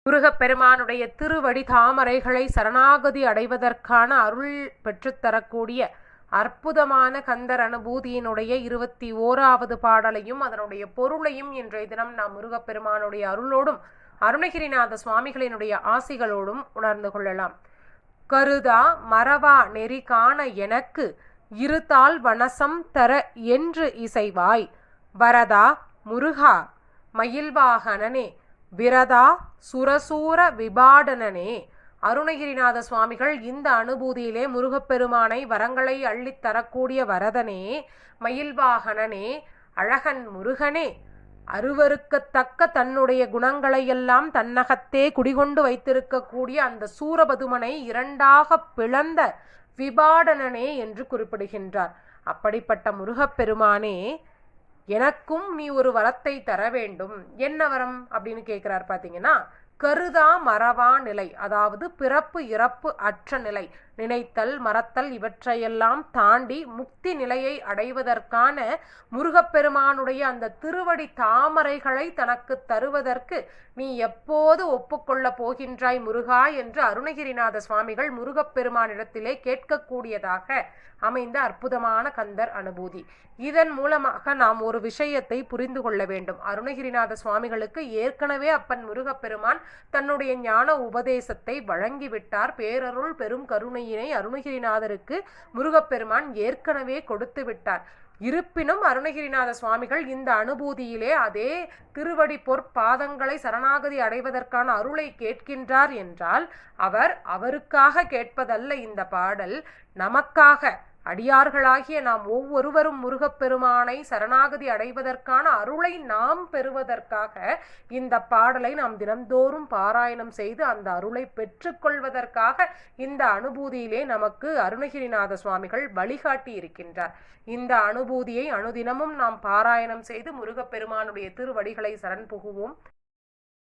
முருகப்பெருமானுடைய திருவடி தாமரைகளை சரணாகதி அடைவதற்கான அருள் பெற்றுத்தரக்கூடிய அற்புதமான கந்தர் அனுபூதியினுடைய 21வது பாடலையும் அதனுடைய பொருளையும் இன்றைய தினம் நாம் முருகப்பெருமானுடைய அருளோடும் அருணகிரிநாத சுவாமிகளினுடைய ஆசிகளோடும் உணர்ந்து கொள்ளலாம். கருதா மறவா நெறி காண எனக்கு இருதால் வனசம் தர என்று இசைவாய் வரதா முருகா மயில்வாகனனே விரதா சுரசூர விபாடனனே. அருணகிரிநாத சுவாமிகள் இந்த அனுபூதியிலே முருகப்பெருமானை வரங்களை அள்ளித் தரக்கூடிய வரதனே, மயில்வாகனனே, அழகன் முருகனே, அருவருக்கத்தக்க தன்னுடைய குணங்களையெல்லாம் தன்னகத்தே குடிகொண்டு வைத்திருக்கக்கூடிய அந்த சூரபதுமனை இரண்டாக பிளந்த விபாடனனே என்று குறிப்பிடுகின்றார். அப்படிப்பட்ட முருகப்பெருமானே, எனக்கும் நீ ஒரு வரத்தை தர வேண்டும். என்ன வரம் அப்படின்னு கேட்கிறார். பார்த்தீங்கன்னா, கருதா மறவா நிலை, அதாவது பிறப்பு இறப்பு அற்ற நிலை, நினைத்தல் மறத்தல் இவற்றையெல்லாம் தாண்டி முக்தி நிலையை அடைவதற்கான முருகப்பெருமானுடைய அந்த திருவடி தாமரைகளை தனக்கு தருவதற்கு நீ எப்போது ஒப்புக்கொள்ள போகின்றாய் முருகா என்று அருணகிரிநாத சுவாமிகள் முருகப்பெருமானிடத்திலே கேட்கக்கூடியதாக அமைந்த அற்புதமான கந்தர் அனுபூதி. இதன் மூலமாக நாம் ஒரு விஷயத்தை புரிந்து கொள்ள வேண்டும். அருணகிரிநாத சுவாமிகளுக்கு ஏற்கனவே அப்பன் முருகப்பெருமான் தன்னுடைய ஞான உபதேசத்தை வழங்கிவிட்டார். பேரருள் பெரும் கருணையினை அருணகிரிநாதருக்கு முருகப்பெருமான் ஏற்கனவே கொடுத்து விட்டார். இருப்பினும் அருணகிரிநாத சுவாமிகள் இந்த அனுபூதியிலே அதே திருவடி பொற்பாதங்களை சரணாகதி அடைவதற்கான அருளை கேட்கின்றார் என்றால் அவருக்காக கேட்பதல்ல. இந்த பாடல் நமக்காக, அடியார்களாகிய நாம் ஒவ்வொருவரும் முருகப்பெருமானை சரணாகதி அடைவதற்கான அருளை நாம் பெறுவதற்காக இந்த பாடலை நாம் தினந்தோறும் பாராயணம் செய்து அந்த அருளை பெற்றுக்கொள்வதற்காக இந்த அனுபூதியிலே நமக்கு அருணகிரிநாத சுவாமிகள் வழிகாட்டி இருக்கின்றார். இந்த அனுபூதியை அனுதினமும் நாம் பாராயணம் செய்து முருகப்பெருமானுடைய திருவடிகளை சரண் புகுவோம்.